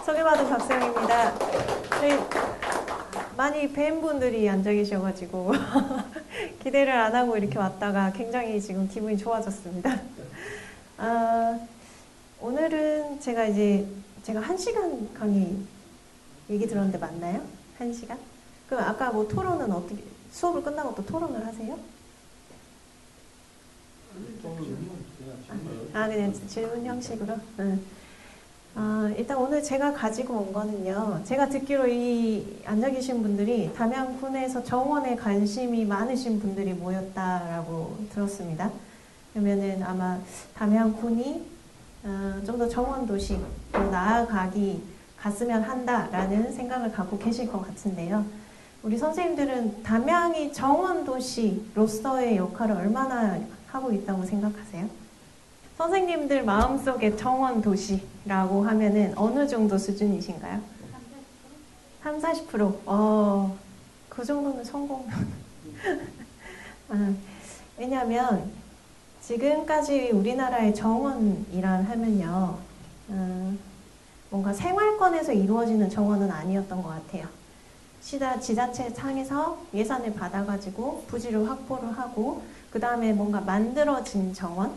소개받은 박수영입니다. 많이 뵌 분들이 앉아 계셔가지고 기대를 안 하고 이렇게 왔다가 굉장히 지금 기분이 좋아졌습니다. 오늘은 제가 1시간 강의 얘기 들었는데 맞나요? 1시간? 그럼 아까 뭐 토론은 어떻게, 수업을 끝나고 또 토론을 하세요? 그냥 질문 형식으로? 일단 오늘 제가 가지고 온 거는요, 제가 듣기로 이 앉아 계신 분들이 담양군에서 정원에 관심이 많으신 분들이 모였다라고 들었습니다. 그러면은 아마 담양군이 좀 더 정원 도시로 갔으면 한다라는 생각을 갖고 계실 것 같은데요. 우리 선생님들은 담양이 정원 도시로서의 역할을 얼마나 하고 있다고 생각하세요? 선생님들 마음속에 정원 도시라고 하면은 어느 정도 수준이신가요? 30-40%? 그 정도면 성공. 왜냐하면 지금까지 우리나라의 정원이란 하면요, 뭔가 생활권에서 이루어지는 정원은 아니었던 것 같아요. 지자체 상에서 예산을 받아가지고 부지를 확보를 하고, 그 다음에 뭔가 만들어진 정원,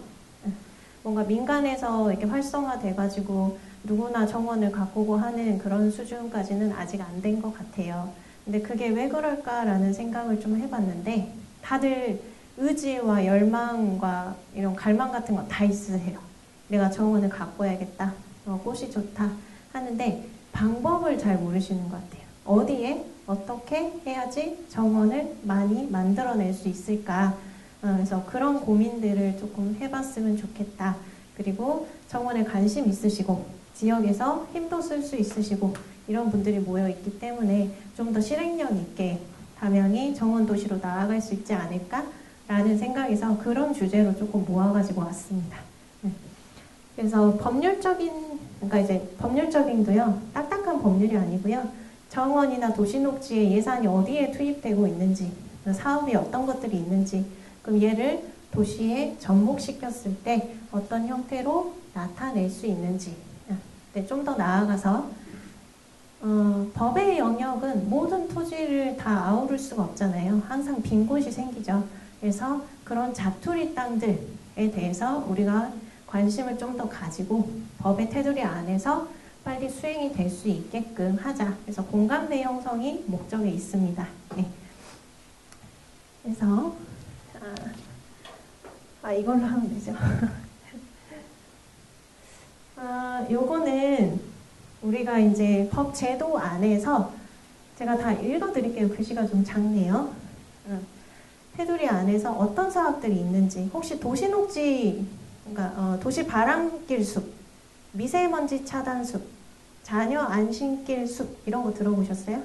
뭔가 민간에서 이렇게 활성화돼가지고 누구나 정원을 가꾸고 하는 그런 수준까지는 아직 안 된 것 같아요. 근데 그게 왜 그럴까라는 생각을 좀 해봤는데, 다들 의지와 열망과 이런 갈망 같은 거 다 있으세요. 내가 정원을 가꿔야겠다, 꽃이 좋다 하는데 방법을 잘 모르시는 것 같아요. 어디에 어떻게 해야지 정원을 많이 만들어낼 수 있을까? 그래서 그런 고민들을 조금 해봤으면 좋겠다. 그리고 정원에 관심 있으시고 지역에서 힘도 쓸 수 있으시고 이런 분들이 모여 있기 때문에 좀 더 실행력 있게 담양이 정원 도시로 나아갈 수 있지 않을까라는 생각에서 그런 주제로 조금 모아가지고 왔습니다. 그래서 법률적인도요, 딱딱한 법률이 아니고요, 정원이나 도시녹지의 예산이 어디에 투입되고 있는지, 사업이 어떤 것들이 있는지, 그럼 얘를 도시에 접목시켰을 때 어떤 형태로 나타낼 수 있는지, 좀 더 나아가서 법의 영역은 모든 토지를 다 아우를 수가 없잖아요. 항상 빈 곳이 생기죠. 그래서 그런 자투리 땅들에 대해서 우리가 관심을 좀 더 가지고 법의 테두리 안에서 빨리 수행이 될 수 있게끔 하자. 그래서 공감대 형성이 목적에 있습니다. 네. 그래서 이걸로 하면 되죠. 요거는 우리가 이제 법 제도 안에서 제가 다 읽어드릴게요. 글씨가 좀 작네요. 테두리 안에서 어떤 사업들이 있는지, 혹시 도시녹지, 그러니까 도시 바람길 숲, 미세먼지 차단 숲, 자녀 안심길 숲 이런 거 들어보셨어요?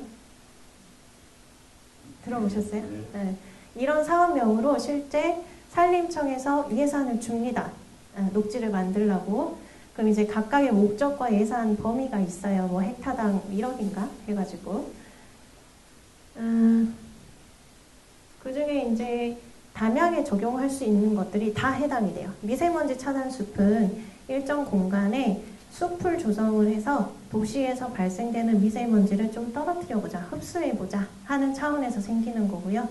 들어보셨어요? 네. 이런 사업명으로 실제 산림청에서 예산을 줍니다. 녹지를 만들려고. 그럼 이제 각각의 목적과 예산 범위가 있어요. 뭐 헥타당 1억인가 해가지고. 그 중에 이제 담양에 적용할 수 있는 것들이 다 해당이 돼요. 미세먼지 차단 숲은 일정 공간에 숲을 조성을 해서 도시에서 발생되는 미세먼지를 좀 떨어뜨려보자, 흡수해보자 하는 차원에서 생기는 거고요.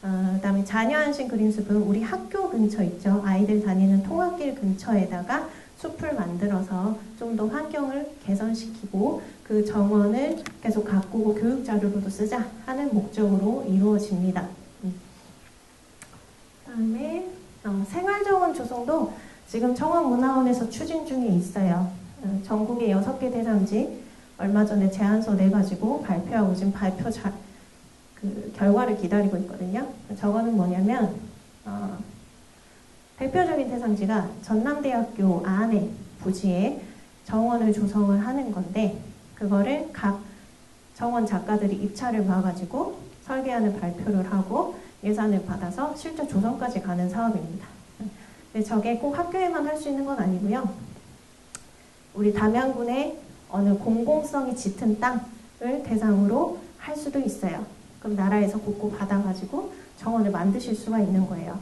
그 다음에 자녀안심 그린숲은 우리 학교 근처 있죠. 아이들 다니는 통학길 근처에다가 숲을 만들어서 좀 더 환경을 개선시키고 그 정원을 계속 가꾸고 교육 자료로도 쓰자 하는 목적으로 이루어집니다. 그 다음에 생활정원 조성도 지금 청원문화원에서 추진 중에 있어요. 전국의 6개 대상지 얼마 전에 제안서 내가지고 발표하고 지금 결과를 기다리고 있거든요. 저거는 뭐냐면 대표적인 대상지가 전남대학교 안에 부지에 정원을 조성을 하는 건데, 그거를 각 정원 작가들이 입찰을 봐가지고 설계안을 발표를 하고 예산을 받아서 실제 조성까지 가는 사업입니다. 근데 저게 꼭 학교에만 할 수 있는 건 아니고요. 우리 담양군의 어느 공공성이 짙은 땅을 대상으로 할 수도 있어요. 그럼 나라에서 국고 받아가지고 정원을 만드실 수가 있는 거예요.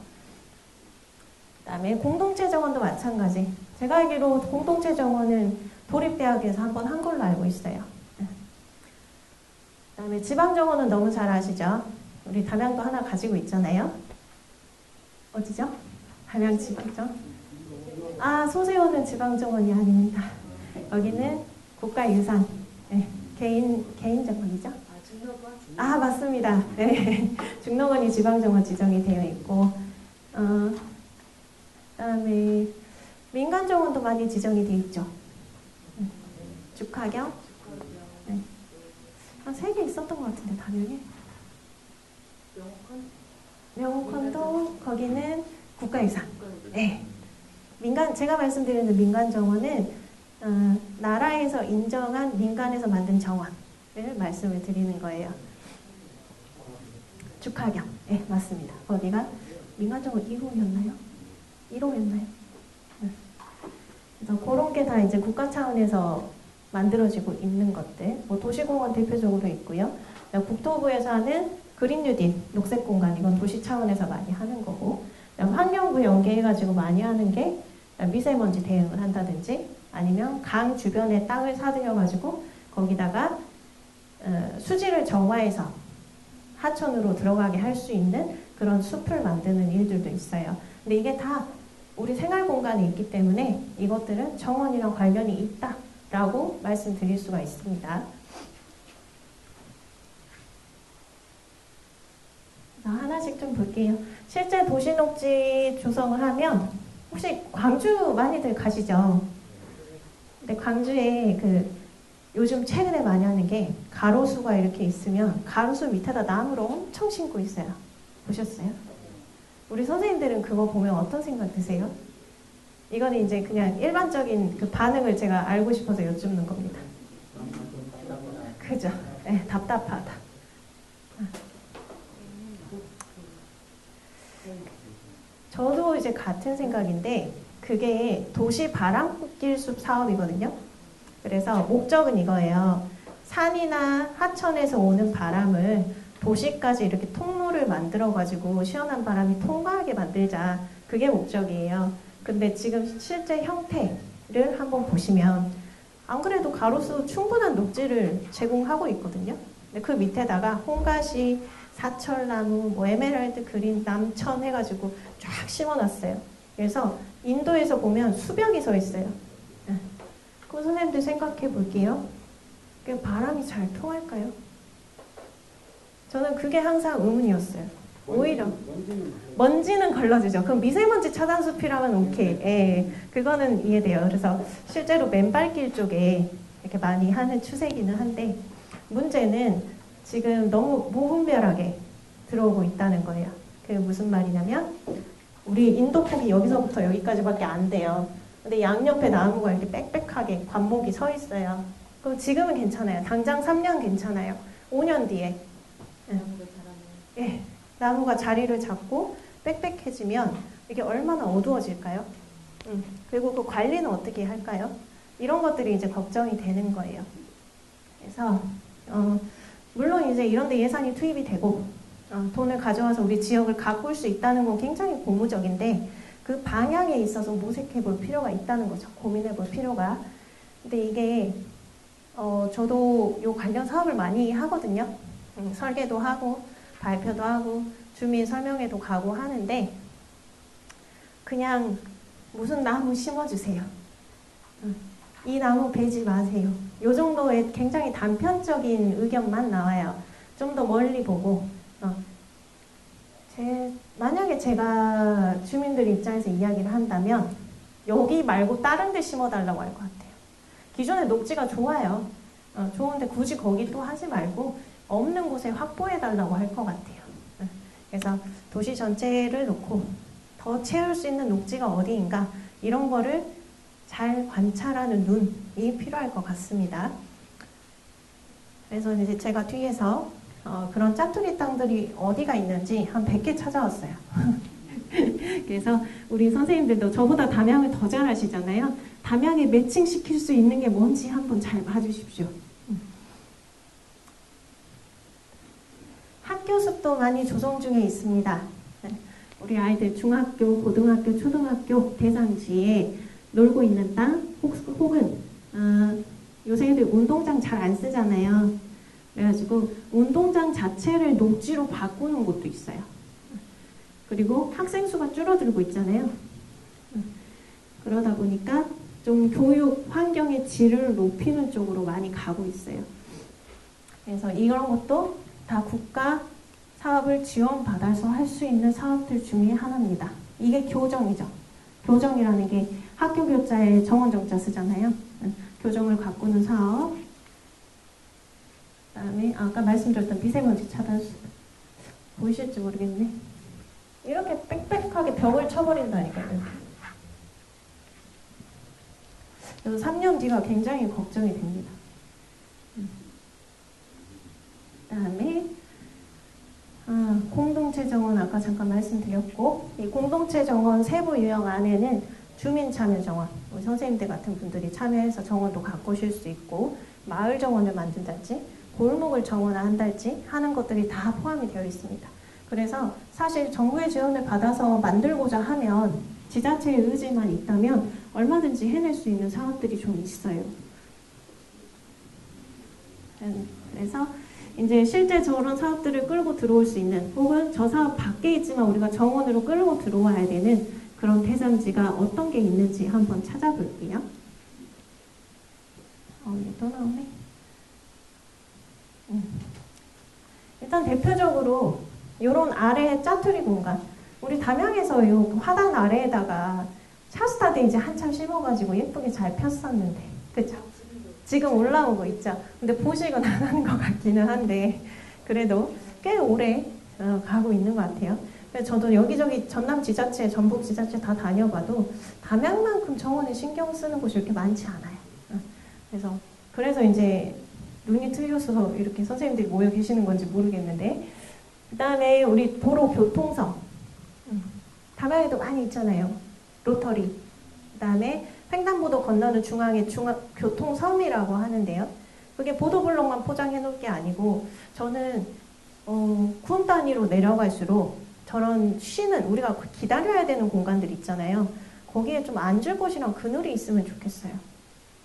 그다음에 공동체 정원도 마찬가지. 제가 알기로 공동체 정원은 도립대학에서 한번 한 걸로 알고 있어요. 그다음에 지방 정원은 너무 잘 아시죠? 우리 담양도 하나 가지고 있잖아요. 어디죠? 담양 지방정? 아, 소세호는 지방정원이 아닙니다. 여기는 국가유산, 네, 개인 정원이죠? 아, 맞습니다. 네, 중록원이 지방정원 지정이 되어 있고, 그다음에 민간정원도 많이 지정이 되어 있죠. 죽화경, 네. 한 3개 있었던 것 같은데 담양에. 명호컨도 거기는 국가유산. 네. 제가 말씀드리는 민간정원은 나라에서 인정한 민간에서 만든 정원을 말씀을 드리는 거예요. 죽화경. 네, 맞습니다. 어디가 민간정원 1호였나요? 1호였나요? 그래서 그런 게 다 이제 국가 차원에서 만들어지고 있는 것들. 뭐 도시공원 대표적으로 있고요. 국토부에서 하는 그린 뉴딜, 녹색 공간, 이건 도시 차원에서 많이 하는 거고, 환경부 연계해가지고 많이 하는 게 미세먼지 대응을 한다든지, 아니면 강 주변에 땅을 사들여가지고 거기다가 수질을 정화해서 하천으로 들어가게 할 수 있는 그런 숲을 만드는 일들도 있어요. 근데 이게 다 우리 생활 공간에 있기 때문에 이것들은 정원이랑 관련이 있다라고 말씀드릴 수가 있습니다. 하나씩 좀 볼게요. 실제 도시녹지 조성을 하면 혹시 광주 많이들 가시죠? 근데 광주에 요즘 최근에 많이 하는 게 가로수가 이렇게 있으면 가로수 밑에다 나무를 엄청 심고 있어요. 보셨어요? 우리 선생님들은 그거 보면 어떤 생각 드세요? 이거는 이제 그냥 일반적인 그 반응을 제가 알고 싶어서 여쭙는 겁니다. 그죠? 네, 답답하다. 저도 이제 같은 생각인데 그게 도시 바람길숲 사업이거든요. 그래서 목적은 이거예요. 산이나 하천에서 오는 바람을 도시까지 이렇게 통로를 만들어가지고 시원한 바람이 통과하게 만들자. 그게 목적이에요. 근데 지금 실제 형태를 한번 보시면 안 그래도 가로수 충분한 녹지를 제공하고 있거든요. 근데 그 밑에다가 홍가시, 사철나무, 뭐 에메랄드 그린, 남천 해가지고 쫙 심어놨어요. 그래서 인도에서 보면 수벽이 서 있어요. 그럼 선생님들 생각해 볼게요. 바람이 잘 통할까요? 저는 그게 항상 의문이었어요. 오히려 먼지는 걸러지죠. 그럼 미세먼지 차단 숲이라면 오케이. 예, 그거는 이해돼요. 그래서 실제로 맨발길 쪽에 이렇게 많이 하는 추세기는 한데 문제는 지금 너무 무분별하게 들어오고 있다는 거예요. 그게 무슨 말이냐면 우리 인도폭이 여기서부터 여기까지밖에 안 돼요. 근데 양옆에 나무가 이렇게 빽빽하게 관목이 서 있어요. 그럼 지금은 괜찮아요. 당장 3년 괜찮아요. 5년 뒤에 예, 나무가 자리를 잡고 빽빽해지면 이게 얼마나 어두워질까요? 그리고 그 관리는 어떻게 할까요? 이런 것들이 이제 걱정이 되는 거예요. 그래서 물론 이제 이런 데 예산이 투입이 되고 돈을 가져와서 우리 지역을 가꿀 수 있다는 건 굉장히 고무적인데 그 방향에 있어서 모색해 볼 필요가 있다는 거죠. 고민해 볼 필요가. 근데 이게 저도 요 관련 사업을 많이 하거든요. 설계도 하고 발표도 하고 주민 설명회도 가고 하는데 그냥 무슨 나무 심어주세요. 이 나무 베지 마세요. 요 정도의 굉장히 단편적인 의견만 나와요. 좀 더 멀리 보고 만약에 제가 주민들 입장에서 이야기를 한다면 여기 말고 다른 데 심어달라고 할 것 같아요. 기존의 녹지가 좋아요. 좋은데 굳이 거기 또 하지 말고 없는 곳에 확보해달라고 할 것 같아요. 그래서 도시 전체를 놓고 더 채울 수 있는 녹지가 어디인가 이런 거를 잘 관찰하는 눈이 필요할 것 같습니다. 그래서 이제 제가 뒤에서 그런 짜투리 땅들이 어디가 있는지 한 100개 찾아왔어요. 그래서 우리 선생님들도 저보다 담양을 더 잘 아시잖아요. 담양에 매칭시킬 수 있는 게 뭔지 한번 잘 봐주십시오. 학교 숲도 많이 조성 중에 있습니다. 우리 아이들 중학교, 고등학교, 초등학교 대상지에 놀고 있는 땅 혹은 요새 애들 운동장 잘 안 쓰잖아요. 그래가지고 운동장 자체를 녹지로 바꾸는 곳도 있어요. 그리고 학생 수가 줄어들고 있잖아요. 그러다 보니까 좀 교육 환경의 질을 높이는 쪽으로 많이 가고 있어요. 그래서 이런 것도 다 국가 사업을 지원받아서 할 수 있는 사업들 중에 하나입니다. 이게 교정이죠. 교정이라는 게 학교 교자에 정원정자 쓰잖아요. 교정을 가꾸는 사업. 그 다음에 아까 말씀드렸던 미세먼지 차단. 보이실지 모르겠네. 이렇게 빽빽하게 벽을 쳐버린다니까요. 그래서 3년 뒤가 굉장히 걱정이 됩니다. 그 다음에 공동체 정원 아까 잠깐 말씀드렸고, 이 공동체 정원 세부 유형 안에는 주민 참여 정원, 우리 선생님들 같은 분들이 참여해서 정원도 가꾸실 수 있고, 마을 정원을 만든달지 골목을 정원화한달지 하는 것들이 다 포함이 되어 있습니다. 그래서 사실 정부의 지원을 받아서 만들고자 하면 지자체의 의지만 있다면 얼마든지 해낼 수 있는 사업들이 좀 있어요. 그래서 이제 실제 저런 사업들을 끌고 들어올 수 있는, 혹은 저 사업 밖에 있지만 우리가 정원으로 끌고 들어와야 되는 그런 대상지가 어떤 게 있는지 한번 찾아볼게요. 이게 또 나오네. 일단 대표적으로 이런 아래 짜투리 공간, 우리 담양에서 이 화단 아래에다가 샤스타드 이제 한참 심어가지고 예쁘게 잘 폈었는데, 그쵸? 지금 올라온 거 있죠? 근데 보식은 안 하는 것 같기는 한데 그래도 꽤 오래 가고 있는 것 같아요. 그래서 저도 여기저기 전남 지자체, 전북 지자체 다 다녀봐도 담양만큼 정원에 신경 쓰는 곳이 이렇게 많지 않아요. 그래서 이제 눈이 트여서 이렇게 선생님들이 모여 계시는 건지 모르겠는데, 그 다음에 우리 도로 교통성, 담양에도 많이 있잖아요. 로터리. 그 다음에 횡단보도 건너는 중앙에 교통섬이라고 하는데요. 그게 보도블록만 포장해 놓을 게 아니고, 저는 구음 단위로 내려갈수록 저런 쉬는, 우리가 기다려야 되는 공간들 있잖아요. 거기에 좀 앉을 곳이랑 그늘이 있으면 좋겠어요.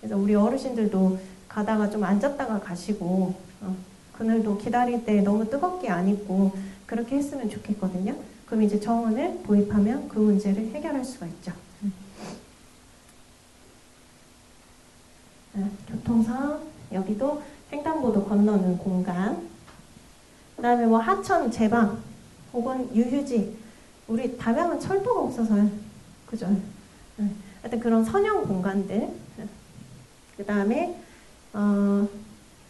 그래서 우리 어르신들도 가다가 좀 앉았다가 가시고, 그늘도 기다릴 때 너무 뜨겁게 안 입고 그렇게 했으면 좋겠거든요. 그럼 이제 정원을 도입하면 그 문제를 해결할 수가 있죠. 교통선, 여기도 횡단보도 건너는 공간. 그 다음에 뭐 하천 제방 혹은 유휴지. 우리 담양은 철도가 없어서요. 그죠? 하여튼 그런 선형 공간들. 그 다음에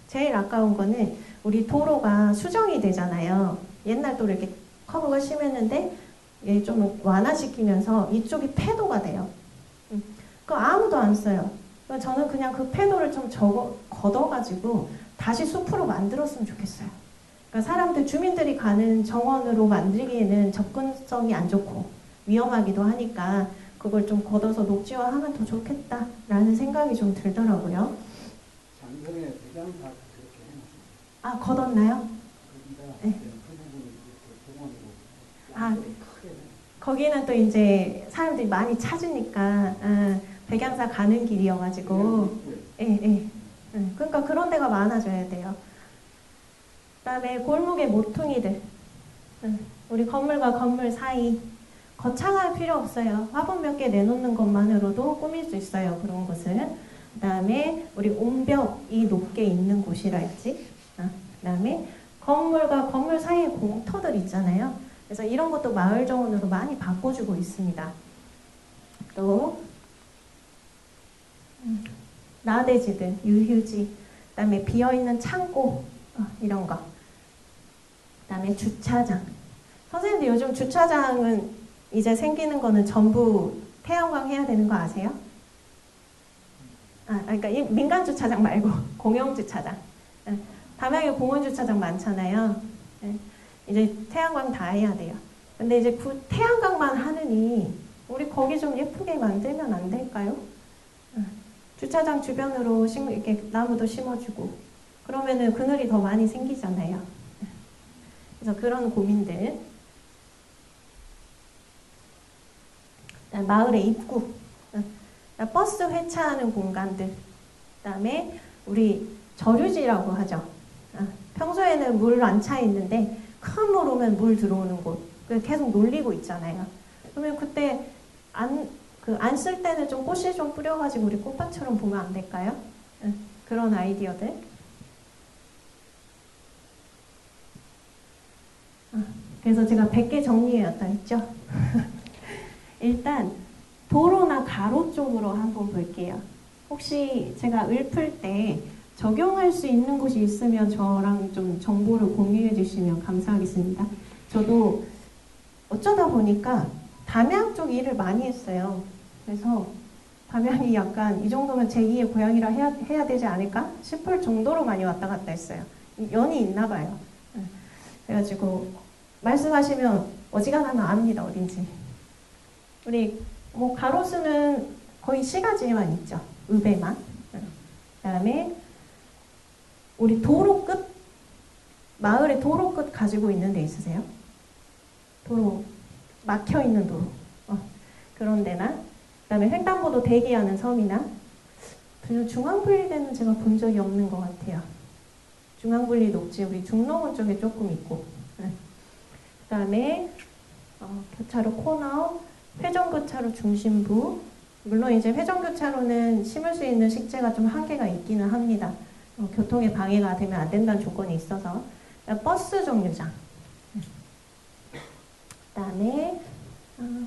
제일 아까운 거는 우리 도로가 수정이 되잖아요. 옛날 도로 이렇게 커브가 심했는데 얘 좀 완화시키면서 이쪽이 폐도가 돼요. 그거 아무도 안 써요. 저는 그냥 그 폐도를 좀 걷어가지고 다시 숲으로 만들었으면 좋겠어요. 그러니까 사람들, 주민들이 가는 정원으로 만들기에는 접근성이 안 좋고 위험하기도 하니까 그걸 좀 걷어서 녹지화하면 더 좋겠다라는 생각이 좀 들더라고요. 장성에 대장사 그렇게 해놨어요. 아, 걷었나요? 네. 거기는 또 이제 사람들이 많이 찾으니까 백양사 가는 길이어가지고 그러니까 그런 데가 많아져야 돼요. 그 다음에 골목의 모퉁이들, 우리 건물과 건물 사이 거창할 필요 없어요. 화분 몇 개 내놓는 것만으로도 꾸밀 수 있어요. 그런 곳을. 그 다음에 우리 옹벽이 높게 있는 곳이랄지, 그 다음에 건물과 건물 사이에 공터들 있잖아요. 그래서 이런 것도 마을 정원으로 많이 바꿔주고 있습니다. 또 나대지들, 유휴지, 그 다음에 비어있는 창고, 이런 거. 그 다음에 주차장. 선생님들 요즘 주차장은 이제 생기는 거는 전부 태양광 해야 되는 거 아세요? 그러니까 민간 주차장 말고 공영 주차장. 담양에 공원 주차장 많잖아요. 이제 태양광 다 해야 돼요. 근데 이제 태양광만 하느니 우리 거기 좀 예쁘게 만들면 안 될까요? 주차장 주변으로 이렇게 나무도 심어주고 그러면은 그늘이 더 많이 생기잖아요. 그래서 그런 고민들. 마을의 입구, 버스 회차하는 공간들, 그다음에 우리 저류지라고 하죠. 평소에는 물 안 차 있는데 큰 물 오면 물 들어오는 곳, 계속 놀리고 있잖아요. 그러면 그때 안 쓸 때는 좀 꽃씨 좀 뿌려가지고 우리 꽃밭처럼 보면 안 될까요? 그런 아이디어들. 그래서 제가 100개 정리해왔다 했죠. 일단 도로나 가로 쪽으로 한번 볼게요. 혹시 제가 읊을 때 적용할 수 있는 곳이 있으면 저랑 좀 정보를 공유해 주시면 감사하겠습니다. 저도 어쩌다 보니까 담양 쪽 일을 많이 했어요. 그래서 담양이 약간 이 정도면 제2의 고향이라 해야 되지 않을까 싶을 정도로 많이 왔다 갔다 했어요. 연이 있나 봐요. 그래가지고 말씀하시면 어지간하면 압니다, 어딘지. 우리 뭐 가로수는 거의 시가지에만 있죠. 읍에만. 그다음에 우리 도로 끝, 마을의 도로 끝 가지고 있는 데 있으세요? 도로, 막혀 있는 도로. 그런 데나, 그다음에 횡단보도 대기하는 섬이나, 중앙분리대는 제가 본 적이 없는 것 같아요. 중앙분리 녹지 우리 중로원 쪽에 조금 있고, 그다음에 교차로 코너, 회전교차로 중심부. 물론 이제 회전교차로는 심을 수 있는 식재가 좀 한계가 있기는 합니다. 교통에 방해가 되면 안 된다는 조건이 있어서. 버스 정류장. 그다음에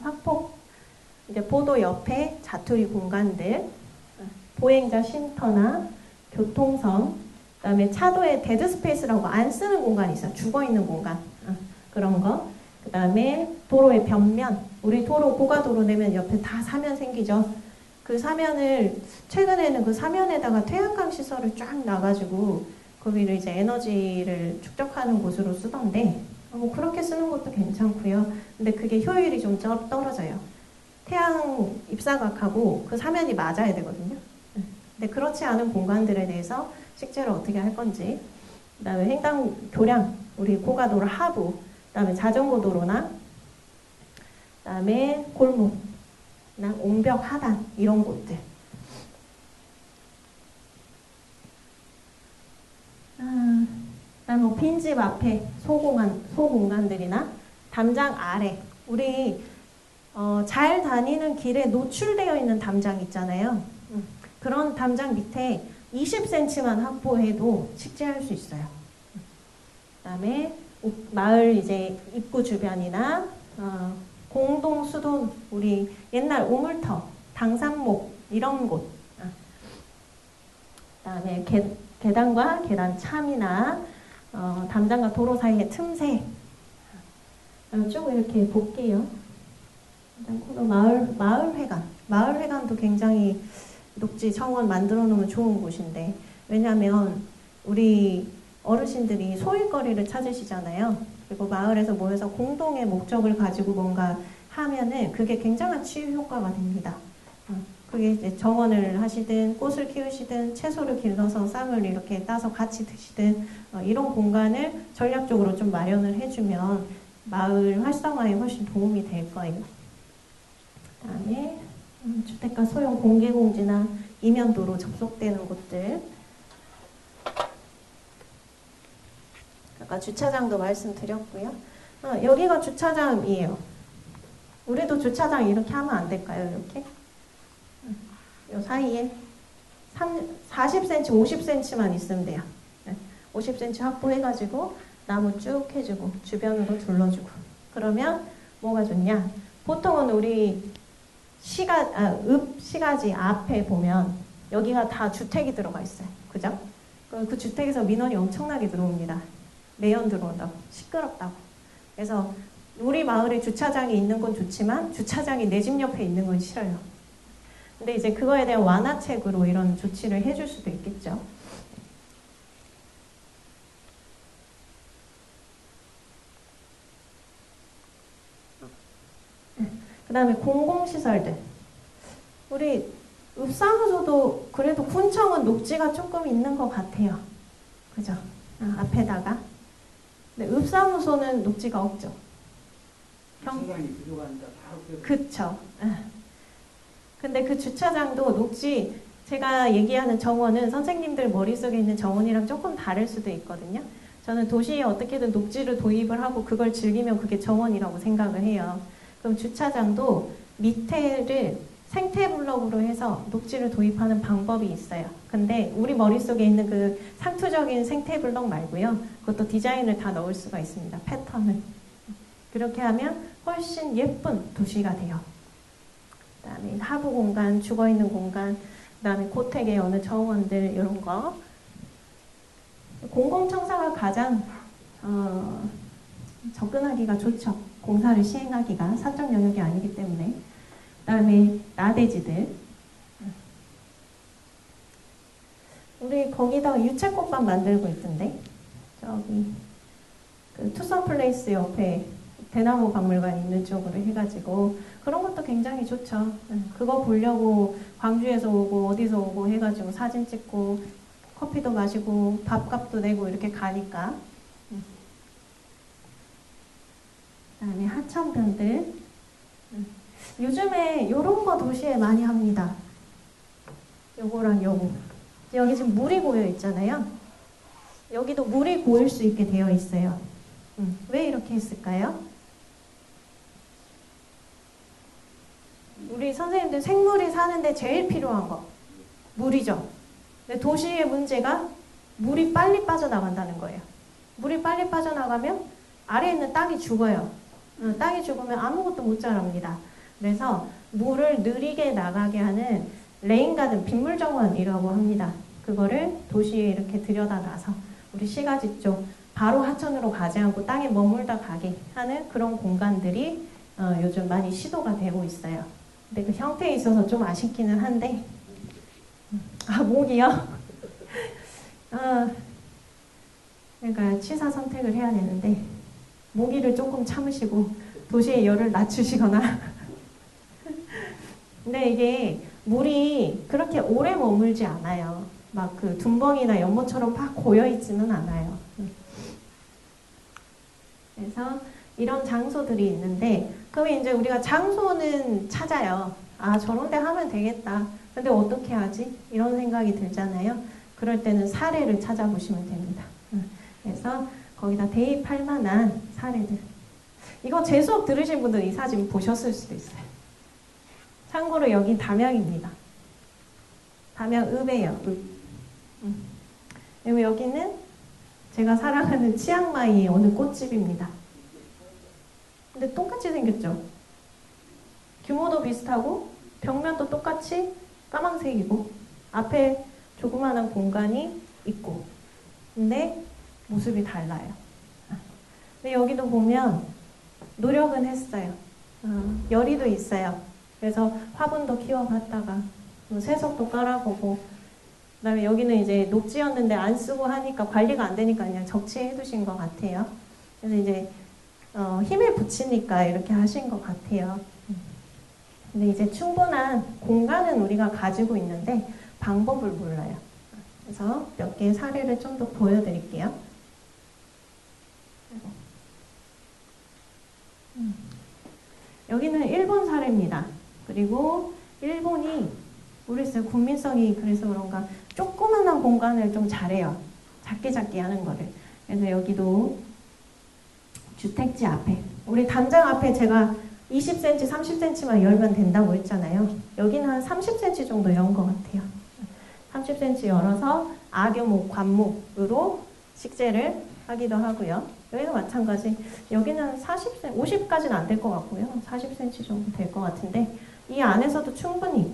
확폭, 이제 보도 옆에 자투리 공간들, 보행자 쉼터나 교통선, 그다음에 차도에 데드 스페이스라고 안 쓰는 공간이 있어요. 죽어 있는 공간. 그런 거. 그다음에 도로의 변면, 우리 도로 고가도로 내면 옆에 다 사면 생기죠. 그 사면을 최근에는 그 사면에다가 태양광 시설을 쫙 놔가지고 거기를 이제 에너지를 축적하는 곳으로 쓰던데, 뭐 그렇게 쓰는 것도 괜찮고요. 근데 그게 효율이 좀 떨어져요. 태양 입사각하고 그 사면이 맞아야 되거든요. 근데 그렇지 않은 공간들에 대해서 식재를 어떻게 할 건지, 그다음에 횡단 교량, 우리 고가도로 하부, 그다음에 자전거 도로나, 그다음에 골목나 옹벽 하단 이런 곳들. 그다음에 뭐 빈집 앞에 소공간들이나 담장 아래, 우리 잘 다니는 길에 노출되어 있는 담장 있잖아요. 그런 담장 밑에 20cm만 확보해도 식재할 수 있어요. 그다음에 마을 이제 입구 주변이나 공동 수도, 우리 옛날 우물터, 당산목 이런 곳. 그다음에 계단과 계단 참이나 담장과 도로 사이의 틈새. 쭉 이렇게 볼게요. 마을 회관도 굉장히 녹지 정원 만들어 놓으면 좋은 곳인데, 왜냐하면 우리 어르신들이 소일거리를 찾으시잖아요. 그리고 마을에서 모여서 공동의 목적을 가지고 뭔가 하면은 그게 굉장한 치유 효과가 됩니다. 그게 이제 정원을 하시든 꽃을 키우시든 채소를 길러서 쌈을 이렇게 따서 같이 드시든 이런 공간을 전략적으로 좀 마련을 해주면 마을 활성화에 훨씬 도움이 될 거예요. 그다음에 주택가 소형 공개공지나 이면도로 접속되는 곳들. 아까 주차장도 말씀드렸고요. 여기가 주차장이에요. 우리도 주차장 이렇게 하면 안 될까요? 이렇게? 요 사이에 40cm, 50cm만 있으면 돼요. 50cm 확보해가지고 나무 쭉 해주고 주변으로 둘러주고. 그러면 뭐가 좋냐? 보통은 우리 시가지 앞에 보면 여기가 다 주택이 들어가 있어요. 그죠? 그 주택에서 민원이 엄청나게 들어옵니다. 매연 들어온다고, 시끄럽다고. 그래서 우리 마을에 주차장이 있는 건 좋지만 주차장이 내 집 옆에 있는 건 싫어요. 근데 이제 그거에 대한 완화책으로 이런 조치를 해줄 수도 있겠죠. 그 다음에 공공시설들. 우리 읍사무소도 그래도 군청은 녹지가 조금 있는 것 같아요. 그죠? 앞에다가. 근데 읍사무소는 녹지가 없죠. 주차장이 부족하니까 바로 그쵸. 근데 그 주차장도 녹지, 제가 얘기하는 정원은 선생님들 머릿속에 있는 정원이랑 조금 다를 수도 있거든요. 저는 도시에 어떻게든 녹지를 도입을 하고 그걸 즐기면 그게 정원이라고 생각을 해요. 그럼 주차장도 밑에를 생태블럭으로 해서 녹지를 도입하는 방법이 있어요. 근데 우리 머릿속에 있는 그 상투적인 생태블럭 말고요. 그것도 디자인을 다 넣을 수가 있습니다. 패턴을. 그렇게 하면 훨씬 예쁜 도시가 돼요. 그 다음에 하부 공간, 죽어있는 공간, 그 다음에 고택의 어느 정원들 이런 거. 공공청사가 가장 접근하기가 좋죠. 공사를 시행하기가 사적 영역이 아니기 때문에. 그 다음에 나대지들. 우리 거기다가 유채꽃밭 만들고 있던데. 저기 그 투썸 플레이스 옆에 대나무 박물관 있는 쪽으로 해가지고 그런 것도 굉장히 좋죠. 그거 보려고 광주에서 오고 어디서 오고 해가지고 사진 찍고 커피도 마시고 밥값도 내고 이렇게 가니까. 그다음에 하천변들. 요즘에 요런 거 도시에 많이 합니다. 요거랑 요거. 여기 지금 물이 고여 있잖아요. 여기도 물이 고일 수 있게 되어 있어요. 왜 이렇게 했을까요? 우리 선생님들 생물이 사는데 제일 필요한 거 물이죠. 근데 도시의 문제가 물이 빨리 빠져나간다는 거예요. 물이 빨리 빠져나가면 아래에 있는 땅이 죽어요. 땅이 죽으면 아무것도 못 자랍니다. 그래서 물을 느리게 나가게 하는 레인가든 빗물정원이라고 합니다. 그거를 도시에 이렇게 들여다놔서 우리 시가지 쪽 바로 하천으로 가지 않고 땅에 머물다 가게 하는 그런 공간들이 요즘 많이 시도가 되고 있어요. 근데 그 형태에 있어서 좀 아쉽기는 한데 목이요? 그러니까 취사 선택을 해야 되는데 모기를 조금 참으시고 도시의 열을 낮추시거나 근데 이게 물이 그렇게 오래 머물지 않아요. 막 그 둔벙이나 연못처럼 막 고여있지는 않아요. 그래서 이런 장소들이 있는데 그러면 이제 우리가 장소는 찾아요. 아 저런 데 하면 되겠다. 근데 어떻게 하지? 이런 생각이 들잖아요. 그럴 때는 사례를 찾아보시면 됩니다. 그래서 거기다 대입할 만한 사례들. 이거 제 수업 들으신 분들 이 사진 보셨을 수도 있어요. 참고로 여기 담양입니다. 담양읍이에요. 그리고 여기는 제가 사랑하는 치앙마이의 어느 꽃집입니다. 근데 똑같이 생겼죠? 규모도 비슷하고 벽면도 똑같이 까만색이고 앞에 조그마한 공간이 있고 근데 모습이 달라요. 근데 여기도 보면 노력은 했어요. 열의도 있어요. 그래서 화분도 키워봤다가 세석도 깔아보고 그다음에 여기는 이제 녹지였는데 안 쓰고 하니까 관리가 안 되니까 그냥 적치해 두신 것 같아요. 그래서 이제 힘을 붙이니까 이렇게 하신 것 같아요. 근데 이제 충분한 공간은 우리가 가지고 있는데 방법을 몰라요. 그래서 몇 개의 사례를 좀 더 보여드릴게요. 여기는 일본 사례입니다. 그리고 일본이 모르겠어요. 국민성이 그래서 그런가 조그만한 공간을 좀 잘해요. 작게 하는 거를. 그래서 여기도 주택지 앞에 우리 담장 앞에 제가 20cm, 30cm만 열면 된다고 했잖아요. 여기는 한 30cm 정도 연 것 같아요. 30cm 열어서 악유목, 관목으로 식재를 하기도 하고요. 여기도 마찬가지. 여기는 40cm, 50까지는 안 될 것 같고요. 40cm 정도 될 것 같은데 이 안에서도 충분히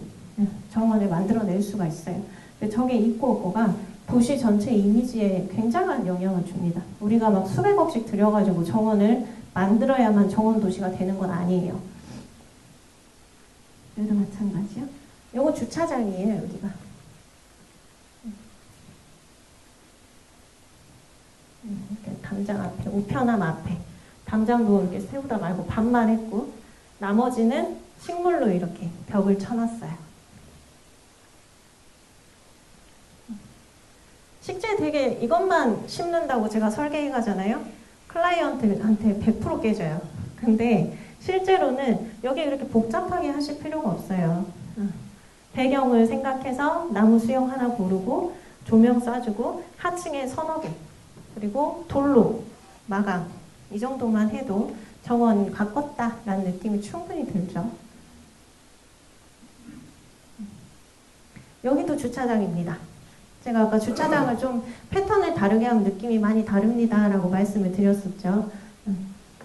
정원을 만들어낼 수가 있어요. 근데 저게 있고 없고가 도시 전체 이미지에 굉장한 영향을 줍니다. 우리가 막 수백억씩 들여가지고 정원을 만들어야만 정원 도시가 되는 건 아니에요. 여기도 마찬가지요. 요거 주차장이에요, 여기가. 이렇게 담장 앞에, 우편함 앞에. 담장도 이렇게 세우다 말고 반만 했고, 나머지는 식물로 이렇게 벽을 쳐놨어요. 식재 되게 이것만 심는다고 제가 설계해 가잖아요. 클라이언트한테 100% 깨져요. 근데 실제로는 여기 이렇게 복잡하게 하실 필요가 없어요. 배경을 생각해서 나무 수영 하나 고르고 조명 쏴주고 하층에 서너 개 그리고 돌로 마감 이 정도만 해도 정원 가꿨다라는 느낌이 충분히 들죠. 여기도 주차장입니다. 제가 아까 주차장을 좀 패턴을 다르게 하면 느낌이 많이 다릅니다 라고 말씀을 드렸었죠.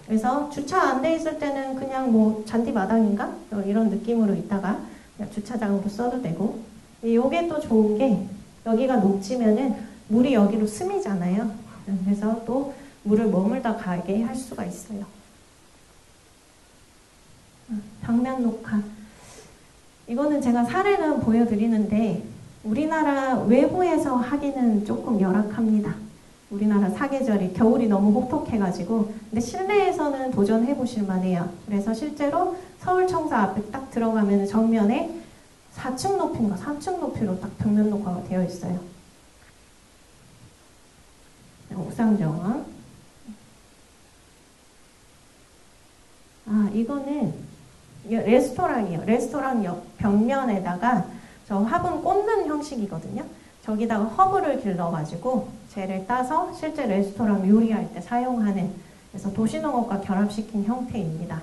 그래서 주차 안 돼 있을 때는 그냥 뭐 잔디마당인가? 이런 느낌으로 있다가 그냥 주차장으로 써도 되고, 이게 또 좋은 게 여기가 녹지면은 물이 여기로 스미잖아요. 그래서 또 물을 머물다 가게 할 수가 있어요. 벽면 녹화. 이거는 제가 사례는 보여드리는데 우리나라 외부에서 하기는 조금 열악합니다. 우리나라 사계절이 겨울이 너무 혹독해가지고 근데 실내에서는 도전해 보실 만해요. 그래서 실제로 서울청사 앞에 딱 들어가면 정면에 4층 높이인가 3층 높이로 딱 벽면 녹화가 되어 있어요. 옥상정원. 이거는 레스토랑이에요. 레스토랑 옆 벽면에다가 저 화분 꽂는 형식이거든요. 저기다가 허브를 길러가지고 쟤를 따서 실제 레스토랑 요리할 때 사용하는, 그래서 도시농업과 결합시킨 형태입니다.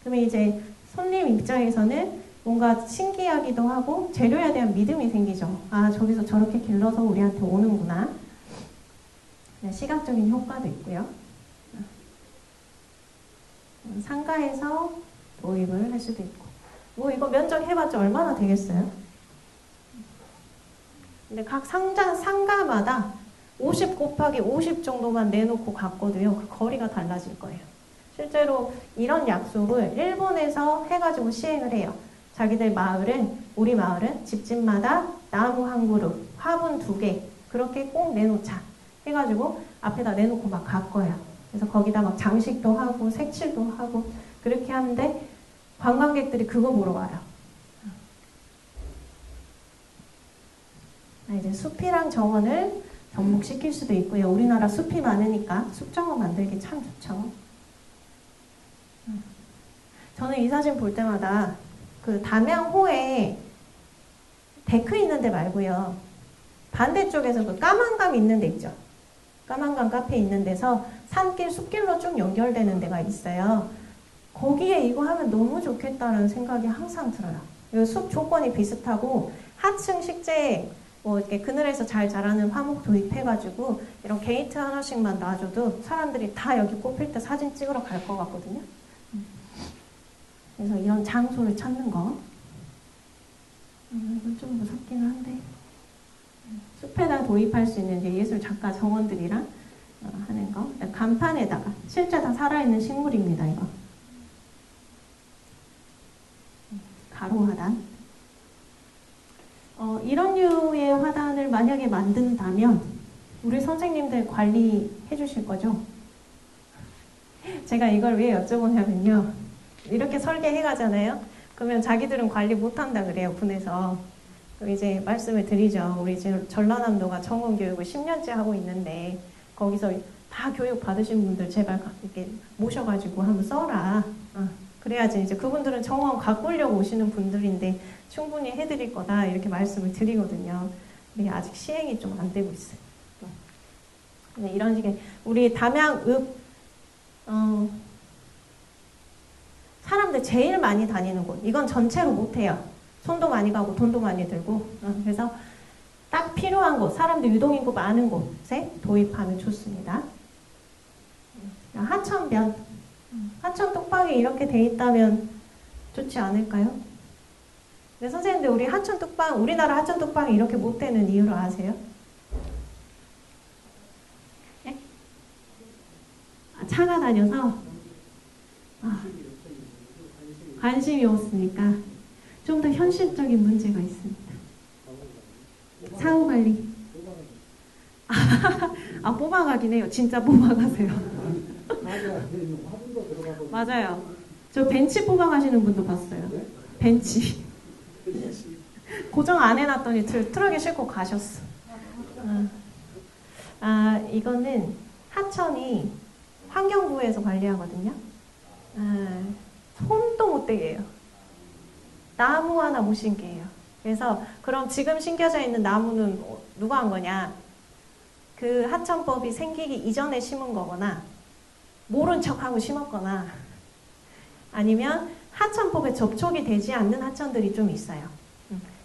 그러면 이제 손님 입장에서는 뭔가 신기하기도 하고 재료에 대한 믿음이 생기죠. 저기서 저렇게 길러서 우리한테 오는구나. 시각적인 효과도 있고요. 상가에서 도입을 할 수도 있고, 뭐 이거 면적 해봤자 얼마나 되겠어요? 근데 각 상가마다 50 곱하기 50 정도만 내놓고 갔거든요. 그 거리가 달라질 거예요. 실제로 이런 약속을 일본에서 해가지고 시행을 해요. 자기들 마을은, 우리 마을은 집집마다 나무 한 그루, 화분 2개 그렇게 꼭 내놓자 해가지고 앞에다 내놓고 막 갔거예요. 그래서 거기다 막 장식도 하고 색칠도 하고 그렇게 하는데 관광객들이 그거 보러 와요. 이제 숲이랑 정원을 접목시킬 수도 있고요. 우리나라 숲이 많으니까 숲정원 만들기 참 좋죠. 저는 이 사진 볼 때마다 그 담양호에 데크 있는 데 말고요. 반대쪽에서 그 까만감 있는 데 있죠. 까만감 카페 있는 데서 산길, 숲길로 쭉 연결되는 데가 있어요. 거기에 이거 하면 너무 좋겠다는 생각이 항상 들어요. 숲 조건이 비슷하고 하층 식재 뭐 이렇게 그늘에서 잘 자라는 화목 도입해가지고 이런 게이트 하나씩만 놔줘도 사람들이 다 여기 꼽힐 때 사진 찍으러 갈 것 같거든요. 그래서 이런 장소를 찾는 거. 이건 좀 무섭긴 한데 숲에다 도입할 수 있는 이제 예술 작가 정원들이랑 하는 거. 간판에다가 실제 다 살아있는 식물입니다. 이거 가로 화단. 이런 류의 화단을 만약에 만든다면 우리 선생님들 관리해 주실 거죠? 제가 이걸 왜 여쭤보냐면요. 이렇게 설계해 가잖아요. 그러면 자기들은 관리 못한다 그래요. 군에서. 그럼 이제 말씀을 드리죠. 우리 지금 전라남도가 정원교육을 10년째 하고 있는데 거기서 다 교육 받으신 분들 제발 이렇게 모셔가지고 한번 써라. 그래야지 이제 그분들은 정원 가꾸려고 오시는 분들인데 충분히 해드릴 거다 이렇게 말씀을 드리거든요. 근데 아직 시행이 좀 안 되고 있어요. 근데 이런 식의 우리 담양읍 사람들 제일 많이 다니는 곳, 이건 전체로 못해요. 손도 많이 가고 돈도 많이 들고. 그래서 딱 필요한 곳, 사람들 유동인구 많은 곳에 도입하면 좋습니다. 하천변. 하천 뚝방이 이렇게 돼 있다면 좋지 않을까요? 네, 선생님들 우리 하천 뚝방, 우리나라 하천 뚝방이 이렇게 못 되는 이유를 아세요? 네? 차가 다녀서 관심이 없으니까 좀 더 현실적인 문제가 있습니다. 사후관리. 뽑아가긴 해요. 진짜 뽑아가세요. 맞아요. 저 벤치 뽑아가시는 분도 봤어요. 벤치. 고정 안 해놨더니 트럭에 싣고 가셨어. 이거는 하천이 환경부에서 관리하거든요. 손도 못 대게 해요. 나무 하나 못 심게 해요. 그래서 그럼 지금 심겨져 있는 나무는 누가 한 거냐? 그 하천법이 생기기 이전에 심은 거거나 모른 척하고 심었거나 아니면 하천법에 접촉이 되지 않는 하천들이 좀 있어요.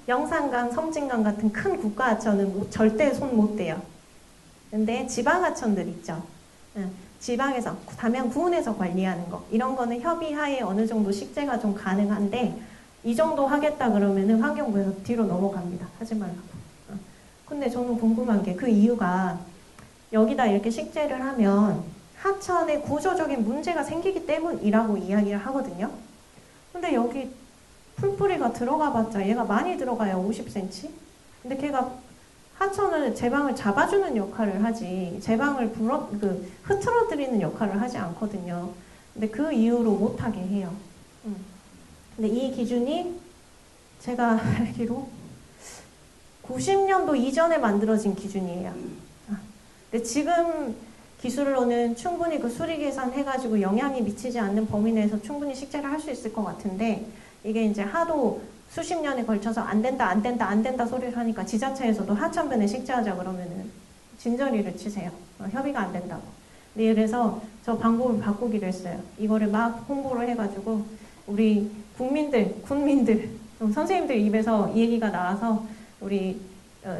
영산강, 섬진강 같은 큰 국가 하천은 절대 손 못 대요. 근데 지방 하천들 있죠. 지방에서, 담양 구운에서 관리하는 거. 이런 거는 협의하에 어느 정도 식재가 좀 가능한데 이 정도 하겠다 그러면은 환경부에서 뒤로 넘어갑니다. 하지 말라고. 근데 저는 궁금한 게 그 이유가 여기다 이렇게 식재를 하면 하천에 구조적인 문제가 생기기 때문이라고 이야기를 하거든요. 근데 여기 풀뿌리가 들어가 봤자 얘가 많이 들어가요. 50cm. 근데 걔가 하천을 제방을 잡아주는 역할을 하지 제방을 흐트러뜨리는 역할을 하지 않거든요. 근데 그 이유로 못하게 해요. 근데 이 기준이 제가 알기로 90년도 이전에 만들어진 기준이에요. 근데 지금 기술로는 충분히 그 수리 계산해가지고 영향이 미치지 않는 범위 내에서 충분히 식재를 할 수 있을 것 같은데 이게 이제 하도 수십 년에 걸쳐서 안 된다 소리를 하니까 지자체에서도 하천변에 식재하자 그러면은 진저리를 치세요. 협의가 안 된다고. 네, 그래서 저 방법을 바꾸기로 했어요. 이거를 막 홍보를 해가지고 우리 군민들, 선생님들 입에서 이 얘기가 나와서 우리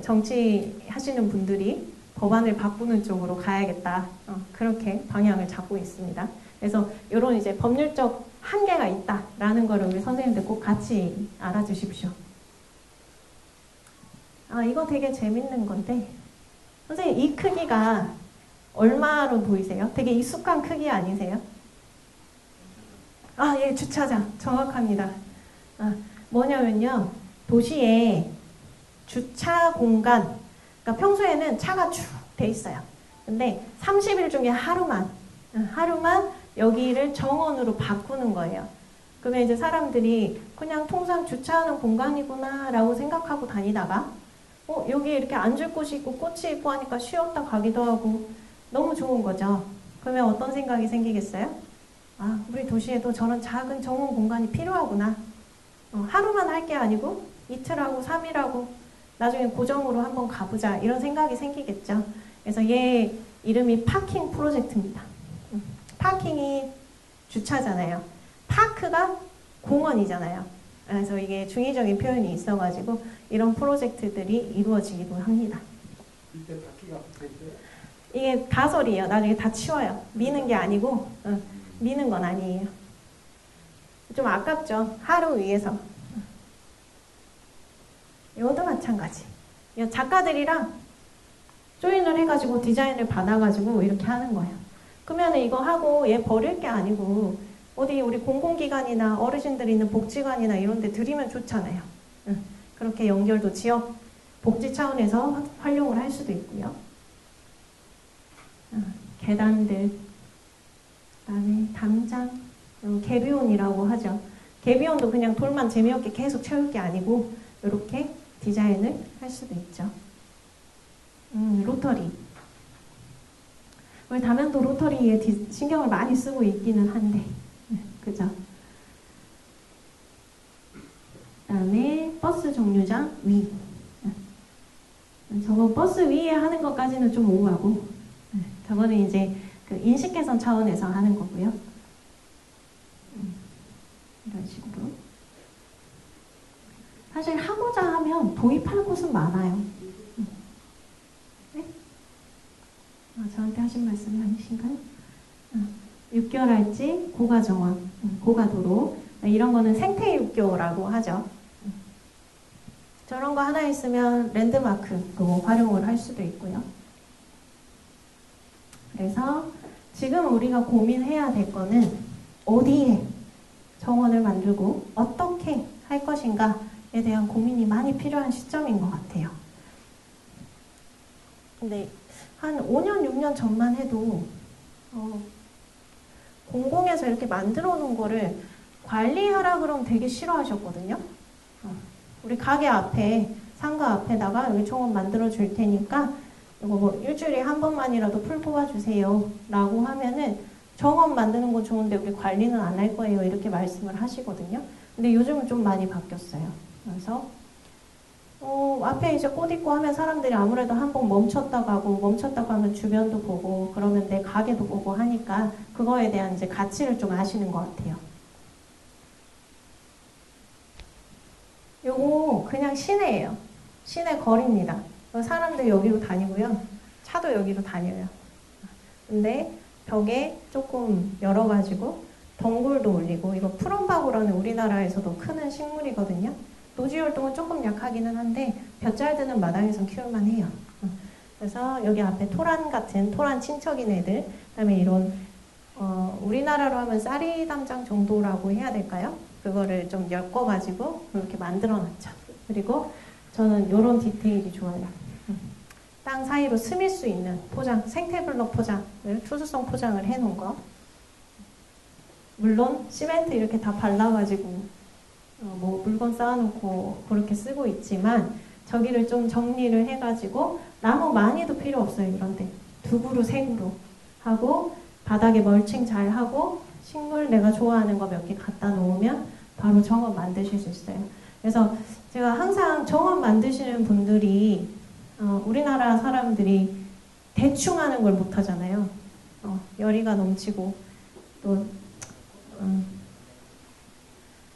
정치하시는 분들이 법안을 바꾸는 쪽으로 가야겠다. 그렇게 방향을 잡고 있습니다. 그래서 이런 이제 법률적 한계가 있다라는 거를 우리 선생님들 꼭 같이 알아주십시오. 이거 되게 재밌는 건데 선생님 이 크기가 얼마로 보이세요? 되게 익숙한 크기 아니세요? 예, 주차장 정확합니다. 뭐냐면요 도시에 주차 공간 그러니까 평소에는 차가 쭉 돼 있어요. 근데 30일 중에 하루만 여기를 정원으로 바꾸는 거예요. 그러면 이제 사람들이 그냥 통상 주차하는 공간이구나 라고 생각하고 다니다가 여기 이렇게 앉을 곳이 있고 꽃이 있고 하니까 쉬었다 가기도 하고 너무 좋은 거죠. 그러면 어떤 생각이 생기겠어요? 우리 도시에도 저런 작은 정원 공간이 필요하구나. 하루만 할 게 아니고 이틀하고 3일하고 나중에 고정으로 한번 가보자 이런 생각이 생기겠죠. 그래서 얘 이름이 파킹 프로젝트입니다. 파킹이 주차잖아요. 파크가 공원이잖아요. 그래서 이게 중의적인 표현이 있어가지고 이런 프로젝트들이 이루어지기도 합니다. 이때 바퀴가 붙어있어요? 이게 가설이에요. 나중에 다 치워요. 미는 게 아니고 미는 건 아니에요. 좀 아깝죠. 하루 위해서. 이것도 마찬가지. 작가들이랑 조인을 해가지고 디자인을 받아가지고 이렇게 하는 거예요. 그러면 이거 하고 얘 버릴 게 아니고 어디 우리 공공기관이나 어르신들 있는 복지관이나 이런 데 드리면 좋잖아요. 그렇게 연결도 지역 복지 차원에서 활용을 할 수도 있고요. 계단들, 그다음에 담장, 개비온이라고 하죠. 개비온도 그냥 돌만 재미없게 계속 채울 게 아니고 이렇게 디자인을 할 수도 있죠. 로터리. 우리 담양도 로터리에 신경을 많이 쓰고 있기는 한데, 그죠? 그다음에 버스 정류장 위. 저거 버스 위에 하는 것까지는 좀 오후하고, 저거는 이제 그 인식 개선 차원에서 하는 거고요. 이런 식으로. 사실 하고자 하면 도입할 곳은 많아요. 네? 저한테 하신 말씀이 아니신가요? 6개월 할지, 고가정원, 고가도로 이런 거는 생태육교라고 하죠. 저런 거 하나 있으면 랜드마크 그거 활용을 할 수도 있고요. 그래서 지금 우리가 고민해야 될 거는 어디에 정원을 만들고 어떻게 할 것인가에 대한 고민이 많이 필요한 시점인 것 같아요. 근데 한 5년, 6년 전만 해도 공공에서 이렇게 만들어 놓은 거를 관리하라 그러면 되게 싫어하셨거든요. 우리 가게 앞에, 상가 앞에다가 여기 정원 만들어 줄 테니까 이거 뭐 일주일에 한 번만이라도 풀 뽑아주세요 라고 하면은 정원 만드는 거 좋은데 우리 관리는 안 할 거예요. 이렇게 말씀을 하시거든요. 근데 요즘은 좀 많이 바뀌었어요. 그래서 앞에 이제 꽃 있고 하면 사람들이 아무래도 한번 멈췄다 가면 주변도 보고 그러면 내 가게도 보고 하니까 그거에 대한 이제 가치를 좀 아시는 것 같아요. 요거 그냥 시내예요. 시내 거리입니다. 사람들 여기로 다니고요. 차도 여기로 다녀요. 근데 벽에 조금 열어가지고 덩굴도 올리고, 이거 푸른바구라는 우리나라에서도 크는 식물이거든요. 노지 활동은 조금 약하기는 한데 볕잘 드는 마당에서 키울만 해요. 그래서 여기 앞에 토란 같은 토란 친척인 애들, 그다음에 이런 우리나라로 하면 쌀이 담장 정도라고 해야 될까요? 그거를 좀 엮어가지고 이렇게 만들어놨죠. 그리고 저는 이런 디테일이 좋아요. 땅 사이로 스밀 수 있는 포장, 생태블럭 포장을, 투수성 포장을 해놓은 거. 물론 시멘트 이렇게 다 발라가지고 뭐 물건 쌓아놓고 그렇게 쓰고 있지만, 저기를 좀 정리를 해가지고 나무 많이도 필요 없어요. 이런데 2그루 3그루 하고 바닥에 멀칭 잘 하고 식물 내가 좋아하는 거 몇 개 갖다 놓으면 바로 정원 만드실 수 있어요. 그래서 제가 항상 정원 만드시는 분들이 우리나라 사람들이 대충 하는 걸 못하잖아요. 열의가 넘치고 또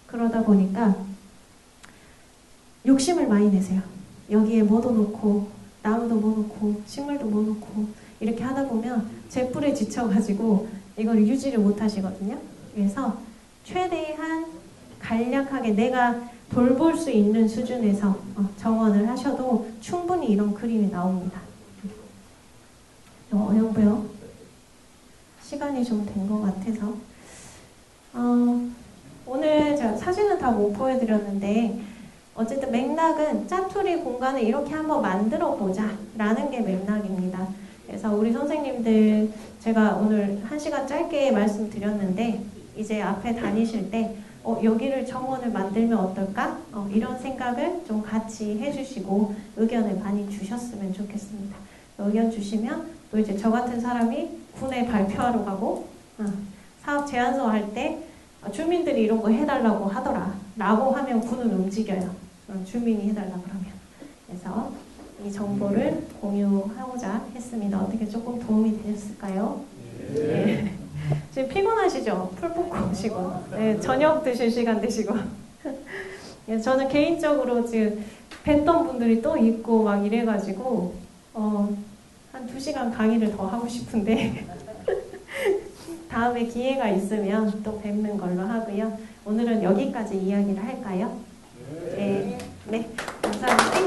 그러다 보니까 욕심을 많이 내세요. 여기에 뭐도 놓고 나무도 뭐 놓고 식물도 뭐 놓고 이렇게 하다 보면 제뿔에 지쳐가지고 이걸 유지를 못 하시거든요. 그래서 최대한 간략하게 내가 돌볼 수 있는 수준에서 정원을 하셔도 충분히 이런 그림이 나옵니다. 어려워요. 시간이 좀 된 것 같아서 오늘 제가 사진은 다 못 보여드렸는데, 어쨌든 맥락은 짜투리 공간을 이렇게 한번 만들어 보자 라는 게 맥락입니다. 그래서 우리 선생님들, 제가 오늘 1시간 짧게 말씀드렸는데 이제 앞에 다니실 때 여기를 정원을 만들면 어떨까? 이런 생각을 좀 같이 해주시고 의견을 많이 주셨으면 좋겠습니다. 의견 주시면 또 이제 저 같은 사람이 군에 발표하러 가고 사업 제안서 할 때 주민들이 이런 거 해달라고 하더라 라고 하면 군은 움직여요. 주민이 해달라 그러면. 그래서 이 정보를 공유하고자 했습니다. 어떻게 조금 도움이 되셨을까요? 네. 지금 피곤하시죠? 풀 뽑고 오시고, 네, 저녁 드실 시간 되시고. 저는 개인적으로 지금 뵀던 분들이 또 있고 막 이래가지고 한 2시간 강의를 더 하고 싶은데 다음에 기회가 있으면 또 뵙는 걸로 하고요. 오늘은 여기까지 이야기를 할까요? 네, 감사합니다.